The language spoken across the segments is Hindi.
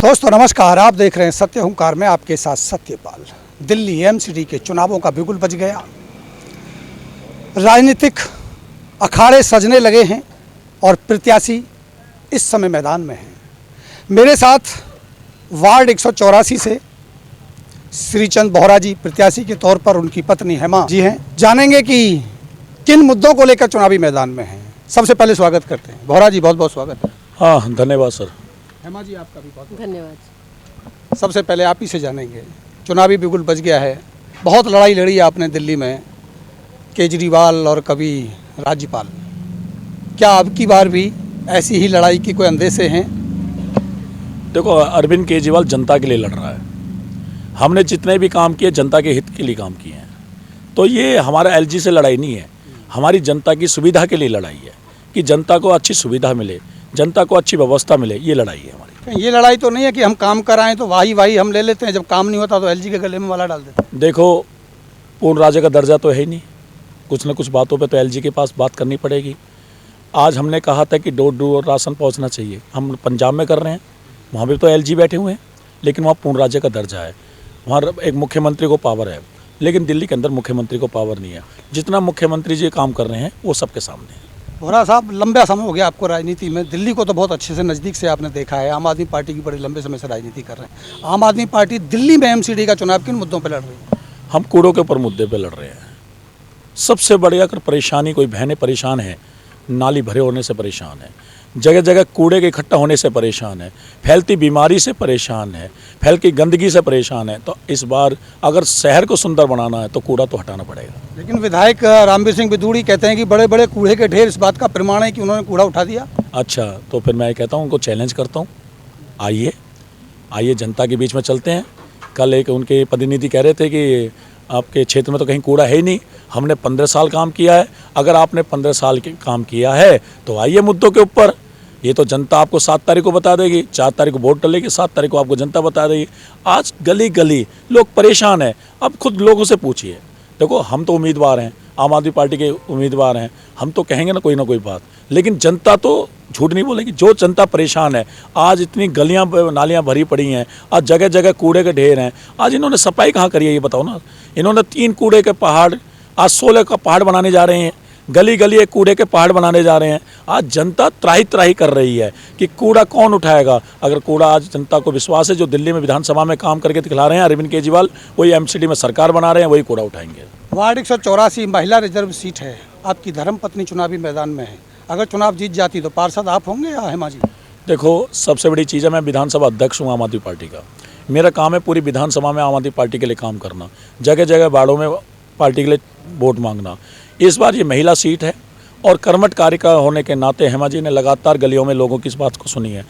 दोस्तों नमस्कार, आप देख रहे हैं सत्य हुंकार में आपके साथ सत्यपाल। दिल्ली एमसीडी के चुनावों का बिगुल बज गया। राजनीतिक अखाड़े सजने लगे हैं और प्रत्याशी इस समय मैदान में हैं। मेरे साथ वार्ड 184 से श्रीचंद बोहरा जी प्रत्याशी के तौर पर उनकी पत्नी हेमा जी हैं। जानेंगे कि किन मुद्दों को लेकर चुनावी मैदान में हैं। सबसे पहले स्वागत करते हैं बोहरा जी, बहुत बहुत स्वागत है। हाँ, धन्यवाद सर। हेमा जी, आपका भी बहुत धन्यवाद। सबसे पहले आप ही से जानेंगे, चुनावी बिगुल बज गया है, बहुत लड़ाई लड़ी आपने दिल्ली में, केजरीवाल और कभी राज्यपाल। क्या अब की बार भी ऐसी ही लड़ाई की कोई अंदेशे हैं? देखो, अरविंद केजरीवाल जनता के लिए लड़ रहा है। हमने जितने भी काम किए जनता के हित के लिए काम किए हैं। तो ये हमारा एलजी से लड़ाई नहीं है, हमारी जनता की सुविधा के लिए लड़ाई है कि जनता को अच्छी सुविधा मिले, जनता को अच्छी व्यवस्था मिले। ये लड़ाई है हमारी। ये लड़ाई तो नहीं है कि हम काम कराएं तो वाही हम ले लेते हैं, जब काम नहीं होता तो एलजी के गले में माला डाल देते हैं। देखो, पूर्ण राज्य का दर्जा तो है ही नहीं, कुछ न कुछ बातों पे तो एलजी के पास बात करनी पड़ेगी। आज हमने कहा था कि डोर डोर राशन पहुंचना चाहिए, हम पंजाब में कर रहे हैं, वहाँ भी तो एलजी बैठे हुए हैं, लेकिन वहाँ पूर्ण राज्य का दर्जा है, वहाँ एक मुख्यमंत्री को पावर है। लेकिन दिल्ली के अंदर मुख्यमंत्री को पावर नहीं है। जितना मुख्यमंत्री जी काम कर रहे हैं वो सबके सामने है। बोहरा साहब, लंबा समय हो गया आपको राजनीति में, दिल्ली को तो बहुत अच्छे से नज़दीक से आपने देखा है। आम आदमी पार्टी की बड़े लंबे समय से राजनीति कर रहे हैं। आम आदमी पार्टी दिल्ली में एमसीडी का चुनाव किन मुद्दों पर लड़ रही है? हम कूड़ों के ऊपर मुद्दे पे लड़ रहे हैं। सबसे बड़ी अगर परेशानी, कोई बहनें परेशान है, नाली भरे होने से परेशान है, जगह जगह कूड़े के इकट्ठा होने से परेशान है, फैलती बीमारी से परेशान है, फैलती गंदगी से परेशान है। तो इस बार अगर शहर को सुंदर बनाना है तो कूड़ा तो हटाना पड़ेगा। लेकिन विधायक रामवीर सिंह बिदूड़ी कहते हैं कि बड़े बड़े कूड़े के ढेर इस बात का प्रमाण है कि उन्होंने कूड़ा उठा दिया। अच्छा, तो फिर मैं कहता हूँ उनको चैलेंज करता हूँ, आइए जनता के बीच में चलते हैं। कल एक उनके प्रतिनिधि कह रहे थे कि आपके क्षेत्र में तो कहीं कूड़ा है ही नहीं, हमने 15 साल काम किया है। अगर आपने 15 साल के काम किया है तो आइए मुद्दों के ऊपर। ये तो जनता आपको 7 तारीख को बता देगी, 4 तारीख को वोट डलेगी, 7 तारीख को आपको जनता बता देगी। आज गली गली लोग परेशान हैं, अब खुद लोगों से पूछिए। देखो, हम तो उम्मीदवार हैं, आम आदमी पार्टी के उम्मीदवार हैं, हम तो कहेंगे ना कोई बात, लेकिन जनता तो झूठ नहीं बोलेगी। जो जनता परेशान है, आज इतनी गलियां नालियां भरी पड़ी हैं, आज जगह जगह कूड़े के ढेर हैं। आज इन्होंने सफाई कहाँ करी है ये बताओ ना। इन्होंने 3 कूड़े के पहाड़, आज 16 का पहाड़ बनाने जा रहे हैं, गली गली एक कूड़े के पहाड़ बनाने जा रहे हैं। आज जनता त्राही त्राही कर रही है कि कूड़ा कौन उठाएगा। अगर कूड़ा, आज जनता को विश्वास है, जो दिल्ली में विधानसभा में काम करके दिखला रहे हैं अरविंद केजरीवाल, वही एमसीडी में सरकार बना रहे हैं, वही कूड़ा उठाएंगे। वार्ड 184 महिला रिजर्व सीट है, आपकी धर्मपत्नी चुनावी मैदान में है। अगर चुनाव जीत जाती तो पार्षद आप होंगे या हेमा जी? देखो, सबसे बड़ी चीज़ है, मैं विधानसभा अध्यक्ष हूँ आम आदमी पार्टी का। मेरा काम है पूरी विधानसभा में आम आदमी पार्टी के लिए काम करना, जगह जगह वार्डों में पार्टी के लिए वोट मांगना। इस बार ये महिला सीट है और कर्मठ कार्यकर्ता होने के नाते हेमा जी ने लगातार गलियों में लोगों की इस बात को सुनी है।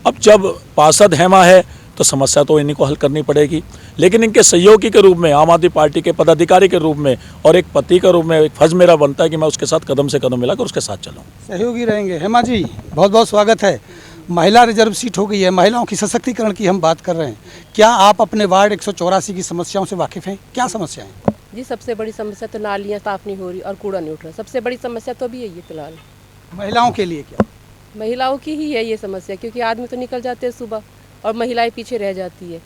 अब जब पार्षद हेमा है तो समस्या तो इन्हीं को हल करनी पड़ेगी, लेकिन इनके सहयोगी के रूप में, आम आदमी पार्टी के पदाधिकारी के रूप में और एक पति के रूप में एक फर्ज मेरा बनता है कि मैं उसके साथ कदम से कदम मिलाकर उसके साथ चलूँ। सहयोगी रहेंगे। हेमा जी, बहुत बहुत स्वागत है। महिला रिजर्व सीट हो गई है, महिलाओं की सशक्तिकरण की हम बात कर रहे हैं। क्या आप अपने वार्ड 184 की समस्याओं से वाकिफ़ हैं? क्या समस्या है जी, सबसे बड़ी समस्या तो नालियाँ साफ नहीं हो रही और कूड़ा नहीं उठ रहा। सबसे बड़ी समस्या तो भी यही है फिलहाल। महिलाओं के लिए क्या? महिलाओं की ही है ये समस्या, क्योंकि आदमी तो निकल जाते हैं सुबह और महिलाएं पीछे रह जाती है,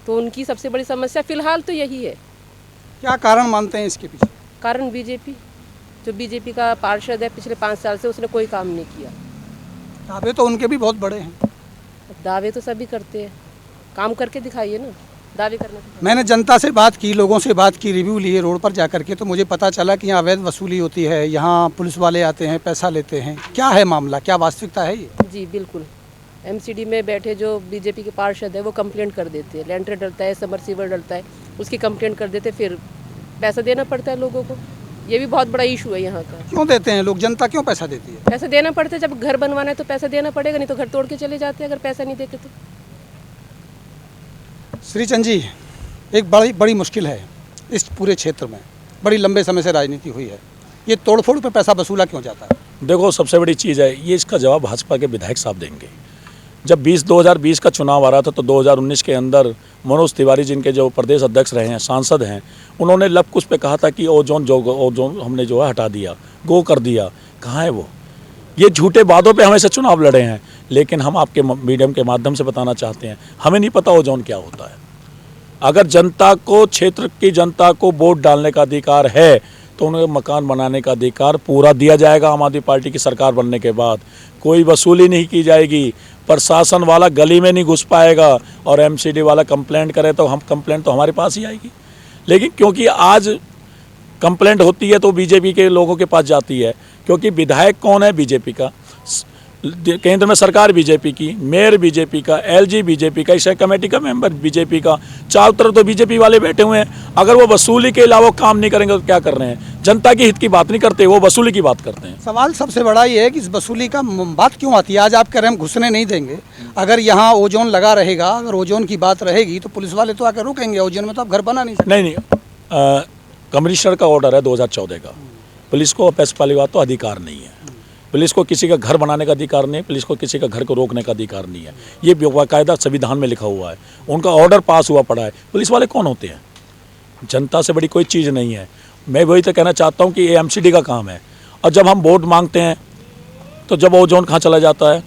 तो उनकी सबसे बड़ी समस्या फिलहाल तो यही है। क्या कारण मानते हैं इसके पीछे? कारण बीजेपी, जो बीजेपी का पार्षद है पिछले 5 साल से, उसने कोई काम नहीं किया। दावे तो उनके भी बहुत बड़े हैं। दावे तो सभी करते हैं, काम करके दिखाइए ना। दावे करने मैंने जनता से बात की, लोगों से बात की, रिव्यू लिए रोड पर जा करके, तो मुझे पता चला कि यहाँ अवैध वसूली होती है, यहाँ पुलिस वाले आते हैं, पैसा लेते हैं। क्या है मामला, क्या वास्तविकता है ये? जी बिल्कुल, एमसीडी में बैठे जो बीजेपी के पार्षद है वो कंप्लेंट कर देते हैं। लेंटर डलता है, समरसीवर डलता है, उसकी कंप्लेंट कर देते, फिर पैसा देना पड़ता है लोगों को। ये भी बहुत बड़ा इशू है यहाँ का। क्यों देते हैं लोग, जनता क्यों पैसा देती है? पैसा देना पड़ता है, जब घर बनवाना है तो पैसा देना पड़ेगा, नहीं तो घर तोड़ के चले जाते हैं अगर पैसा नहीं देते तो। श्रीचंद जी, एक बड़ी मुश्किल है इस पूरे क्षेत्र में, बड़ी लंबे समय से राजनीति हुई है, ये तोड़फोड़ पे पैसा वसूला क्यों जाता है? देखो, सबसे बड़ी चीज़ है ये, इसका जवाब भाजपा के विधायक साहब देंगे। जब 2020 का चुनाव आ रहा था तो 2019 के अंदर मनोज तिवारी जिनके जो प्रदेश अध्यक्ष रहे हैं, सांसद हैं, उन्होंने लब कुछ पे कहा था कि ओजोन हमने जो है हटा दिया, गो कर दिया। कहाँ है वो? ये झूठे वादों पे हमेशा चुनाव लड़े हैं, लेकिन हम आपके मीडियम के माध्यम से बताना चाहते हैं, हमें नहीं पता ओजोन क्या होता है। अगर जनता को, क्षेत्र की जनता को वोट डालने का अधिकार है तो उन्हें मकान बनाने का अधिकार पूरा दिया जाएगा। आम आदमी पार्टी की सरकार बनने के बाद कोई वसूली नहीं की जाएगी, प्रशासन वाला गली में नहीं घुस पाएगा, और एमसीडी वाला कंप्लेंट करे तो हम कंप्लेंट तो हमारे पास ही आएगी। लेकिन क्योंकि आज कंप्लेंट होती है तो बीजेपी के लोगों के पास जाती है, क्योंकि विधायक कौन है? बीजेपी का, केंद्र में सरकार बीजेपी की, मेयर बीजेपी का, एलजी बीजेपी का, इस कमेटी का मेंबर बीजेपी का, चारों तरफ तो बीजेपी वाले बैठे हुए हैं। अगर वो वसूली के अलावा काम नहीं करेंगे तो क्या कर रहे हैं? जनता के हित की बात नहीं करते, वो वसूली की बात करते हैं। सवाल सबसे बड़ा ये है कि इस वसूली का बात क्यों आती है? आज आप कह रहे हैं हम घुसने नहीं देंगे, अगर यहाँ ओजोन लगा रहेगा, अगर ओजोन की बात रहेगी तो पुलिस वाले तो आकर रोकेंगे। ओजोन में तो आप घर बना नहीं सकते। नहीं, कमिश्नर का ऑर्डर है 2014 का। पुलिस को पैसे बात तो अधिकार नहीं है। पुलिस को किसी का घर बनाने का अधिकार नहीं है, पुलिस को किसी का घर को रोकने का अधिकार नहीं है। ये बाकायदा संविधान में लिखा हुआ है, उनका ऑर्डर पास हुआ पड़ा है। पुलिस वाले कौन होते हैं? जनता से बड़ी कोई चीज़ नहीं है। मैं वही तो कहना चाहता हूँ कि ये एमसीडी का काम है, और जब हम वोट मांगते हैं तो जब ओजोन कहाँ चला जाता है,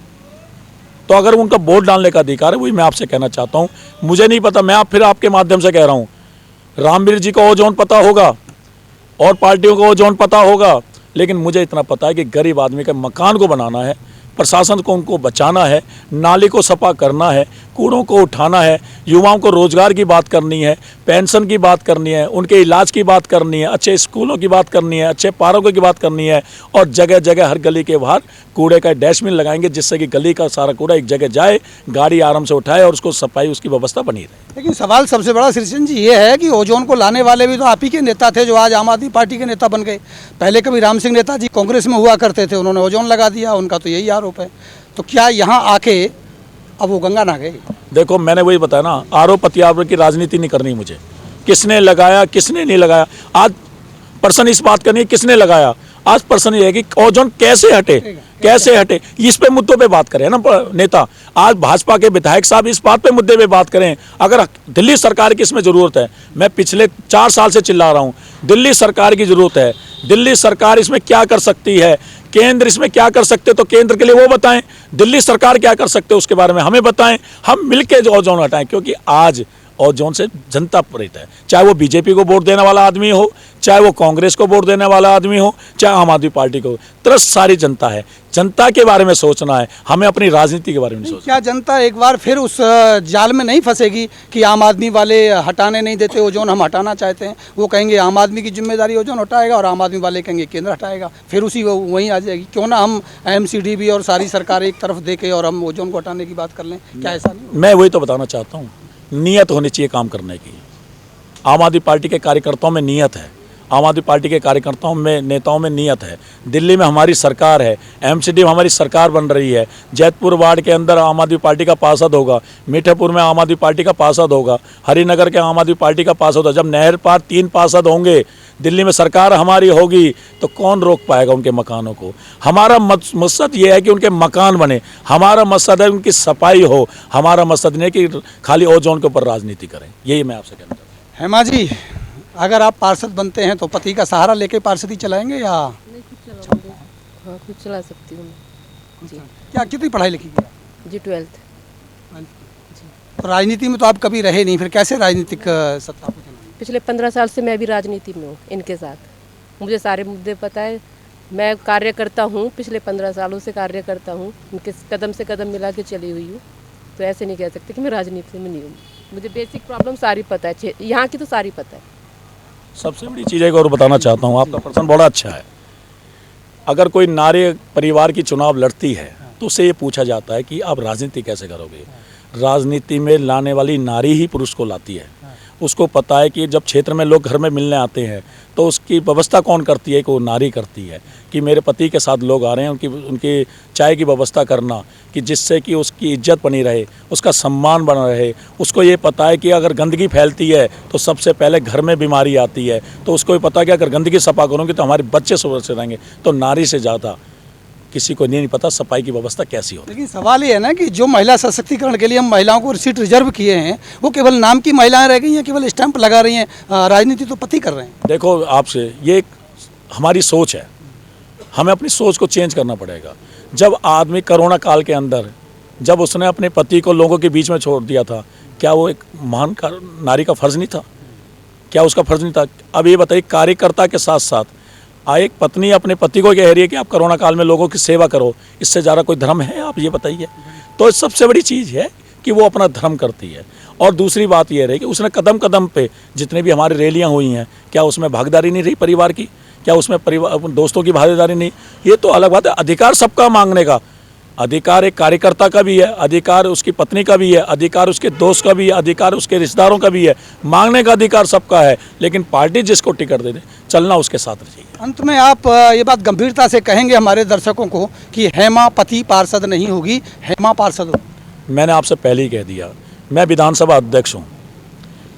तो अगर उनका वोट डालने का अधिकार है, वही मैं आपसे कहना चाहता हूँ। मुझे नहीं पता, मैं फिर आपके माध्यम से कह रहा हूँ, रामवीर जी को ओजोन पता होगा और पार्टियों को ओजोन पता होगा, लेकिन मुझे इतना पता है कि गरीब आदमी के मकान को बनाना है, प्रशासन को उनको बचाना है, नाली को सफा करना है, कूड़ों को उठाना है, युवाओं को रोजगार की बात करनी है, पेंशन की बात करनी है, उनके इलाज की बात करनी है, अच्छे स्कूलों की बात करनी है, अच्छे पार्कों की बात करनी है, और जगह जगह हर गली के बाहर कूड़े का डस्टबिन लगाएंगे, जिससे कि गली का सारा कूड़ा एक जगह जाए, गाड़ी आराम से उठाए और उसको सफाई, उसकी व्यवस्था बनी रहे। लेकिन सवाल सबसे बड़ा श्रीचंद जी ये है कि ओजोन को लाने वाले भी तो आप ही के नेता थे, जो आज आम आदमी पार्टी के नेता बन गए। पहले कभी राम सिंह नेताजी कांग्रेस में हुआ करते थे, उन्होंने ओजोन लगा दिया, उनका तो यही आरोप है। तो क्या यहाँ आके अब वो गंगा ना गए? देखो, मैंने वही बताया ना, आरोप प्रत्यारोप की राजनीति नहीं करनी मुझे। किसने लगाया, किसने नहीं लगाया, आज पर्सन इस बात करनी है किसने लगाया। आज पर्सन ये है कि ओजोन कैसे हटे, कैसे हटे, इस पे मुद्दों पे बात करें ना नेता। आज भाजपा के विधायक साहब इस बात पे मुद्दे पे बात करें। अगर दिल्ली सरकार की इसमें ज़रूरत है, मैं पिछले 4 साल से चिल्ला रहा हूँ, दिल्ली सरकार की ज़रूरत है। दिल्ली सरकार इसमें क्या कर सकती है, केंद्र इसमें क्या कर सकते, तो केंद्र के लिए वो बताएं, दिल्ली सरकार क्या कर सकते उसके बारे में हमें बताएं, हम मिलके जो ओजोन हटाएं। क्योंकि आज ओजोन से जनता प्रेरित है, चाहे वो बीजेपी को वोट देने वाला आदमी हो, चाहे वो कांग्रेस को वोट देने वाला आदमी हो, चाहे आम आदमी पार्टी को, तरस सारी जनता है। जनता के बारे में सोचना है, हमें अपनी राजनीति के बारे में सोचना। क्या जनता एक बार फिर उस जाल में नहीं फंसेगी कि आम आदमी वाले हटाने नहीं देते ओजोन, हम हटाना चाहते हैं? वो कहेंगे आम आदमी की जिम्मेदारी ओजोन हटाएगा, और आम आदमी वाले कहेंगे केंद्र हटाएगा, फिर उसी वहीं आ जाएगी। क्यों ना हम एमसीडी भी और सारी सरकार एक तरफ देके और हम ओजोन को हटाने की बात कर लें? क्या ऐसा नहीं? मैं वही तो बताना चाहता हूँ, नीयत होनी चाहिए काम करने की। आम आदमी पार्टी के कार्यकर्ताओं में नीयत है, आम आदमी पार्टी के कार्यकर्ताओं में, नेताओं में नीयत है। दिल्ली में हमारी सरकार है, एमसीडी में हमारी सरकार बन रही है, जैतपुर वार्ड के अंदर आम आदमी पार्टी का पार्षद होगा, मीठापुर में आम आदमी पार्टी का पार्षद होगा, हरिनगर के आम आदमी पार्टी का पार्षद होगा। जब नहर पार 3 पार्षद होंगे, दिल्ली में सरकार हमारी होगी, तो कौन रोक पाएगा उनके मकानों को? हमारा मकसद ये है कि उनके मकान बने, हमारा मकसद है उनकी सफाई हो, हमारा मकसद नहीं है कि खाली ओजोन के ऊपर राजनीति करें। यही मैं आपसे कहना चाहता हूँ। हेमा जी, अगर आप पार्षद बनते हैं तो पति का सहारा लेके पार्षदी चलाएंगे या? नहीं, खुद चलाऊंगी। हाँ, खुद चला सकती हूँ मैं। जी क्या कितनी पढ़ाई लिखी की? जी 12th। तो राजनीति में तो आप कभी रहे नहीं, फिर कैसे राजनीतिक सत्ता को चलाएंगे? पिछले 15 साल से मैं भी राजनीति में हूँ इनके साथ, मुझे सारे मुद्दे पता है। मैं कार्य करता हूँ, पिछले 15 सालों से कार्य करता हूँ, इनके कदम से कदम मिला के चली हुई हूँ। तो ऐसे नहीं कह सकते कि मैं राजनीति में नहीं हूँ। मुझे बेसिक प्रॉब्लम सारी पता है, यहाँ की तो सारी पता है। सबसे बड़ी चीज़ एक और बताना चाहता हूँ, आपका प्रश्न बड़ा अच्छा है। अगर कोई नारी परिवार की चुनाव लड़ती है तो उससे ये पूछा जाता है कि आप राजनीति कैसे करोगे। राजनीति में लाने वाली नारी ही पुरुष को लाती है। उसको पता है कि जब क्षेत्र में लोग घर में मिलने आते हैं तो उसकी व्यवस्था कौन करती है, कि वो नारी करती है। कि मेरे पति के साथ लोग आ रहे हैं, उनकी चाय की व्यवस्था करना, कि जिससे कि उसकी इज्जत बनी रहे, उसका सम्मान बना रहे। उसको ये पता है कि अगर गंदगी फैलती है तो सबसे पहले घर में बीमारी आती है, तो उसको ये पता है कि अगर गंदगी सफा करूँगी तो हमारे बच्चे सुरक्षित रहेंगे। तो नारी से ज़्यादा किसी को नहीं पता सफाई की व्यवस्था कैसी होती है। लेकिन सवाल ये है ना कि जो महिला सशक्तिकरण के लिए हम महिलाओं को सीट रिजर्व किए हैं, वो केवल नाम की महिलाएं रह गई हैं, केवल स्टैंप लगा रही हैं, राजनीति तो पति कर रहे हैं। देखो, आपसे ये एक हमारी सोच है, हमें अपनी सोच को चेंज करना पड़ेगा। जब आदमी कोरोना काल के अंदर जब उसने अपने पति को लोगों के बीच में छोड़ दिया था, क्या वो एक महान नारी का फर्ज नहीं था? क्या उसका फर्ज नहीं था? अब ये बताइए, कार्यकर्ता के साथ साथ एक पत्नी अपने पति को कह रही है कि आप कोरोना काल में लोगों की सेवा करो, इससे ज़्यादा कोई धर्म है? आप ये बताइए। तो सबसे बड़ी चीज़ है कि वो अपना धर्म करती है। और दूसरी बात यह रही कि उसने कदम कदम पे जितने भी हमारी रैलियां हुई हैं, क्या उसमें भागीदारी नहीं रही परिवार की? क्या उसमें परिवार दोस्तों की भागीदारी नहीं? ये तो अलग बात है। अधिकार सबका मांगने का, अधिकार एक कार्यकर्ता का भी है, अधिकार उसकी पत्नी का भी है, अधिकार उसके दोस्त का भी है, अधिकार उसके रिश्तेदारों का भी है। मांगने का अधिकार सबका है, लेकिन पार्टी जिसको टिकट दे दे, चलना उसके साथ रहिए। अंत में आप ये बात गंभीरता से कहेंगे हमारे दर्शकों को कि हेमा पति पार्षद नहीं होगी, हेमा पार्षद होगी। मैंने आपसे पहले ही कह दिया, मैं विधानसभा अध्यक्ष हूँ,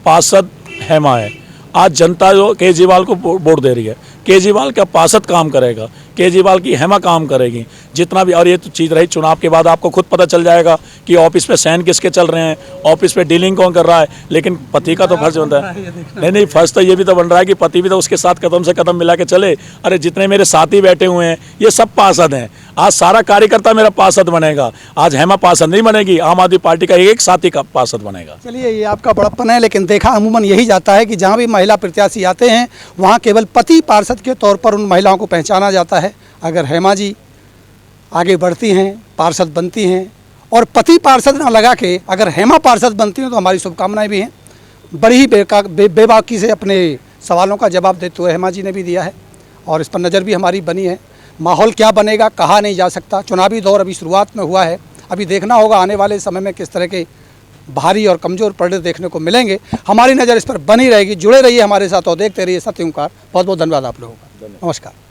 पार्षद हेमा है। आज जनता जो केजरीवाल को वोट दे रही है, केजरीवाल का पार्षद काम करेगा, केजरीवाल की हेमा काम करेगी जितना भी। और ये तो चीज़ रही, चुनाव के बाद आपको खुद पता चल जाएगा कि ऑफिस पे साइन किसके चल रहे हैं, ऑफिस पे डीलिंग कौन कर रहा है। लेकिन पति का तो फर्ज बनता है। नहीं, फर्ज तो ये भी तो बन रहा है कि पति भी तो उसके साथ कदम से कदम मिला के चले। अरे जितने मेरे साथी बैठे हुए हैं ये सब पार्षद हैं। आज सारा कार्यकर्ता मेरा पार्षद बनेगा, आज हेमा पार्षद नहीं बनेगी, आम आदमी पार्टी का एक साथी का पार्षद बनेगा। चलिए, ये आपका बड़प्पन है, लेकिन देखा अमूमन यही जाता है कि जहाँ भी महिला प्रत्याशी आते हैं वहाँ केवल पति पार्षद के तौर पर उन महिलाओं को पहचाना जाता है। अगर हेमा जी आगे बढ़ती हैं, पार्षद बनती हैं और पति पार्षद ना लगा के अगर हेमा पार्षद बनती हैं तो हमारी शुभकामनाएं भी हैं। बड़ी ही बेबाकी से अपने सवालों का जवाब देते हुए हेमा जी ने भी दिया है और इस पर नज़र भी हमारी बनी है। माहौल क्या बनेगा कहा नहीं जा सकता, चुनावी दौर अभी शुरुआत में हुआ है, अभी देखना होगा आने वाले समय में किस तरह के भारी और कमज़ोर परिणाम देखने को मिलेंगे। हमारी नज़र इस पर बनी रहेगी। जुड़े रहिए हमारे साथ और देखते रहिए सत्य ओंकार। बहुत बहुत धन्यवाद आप लोगों का। नमस्कार।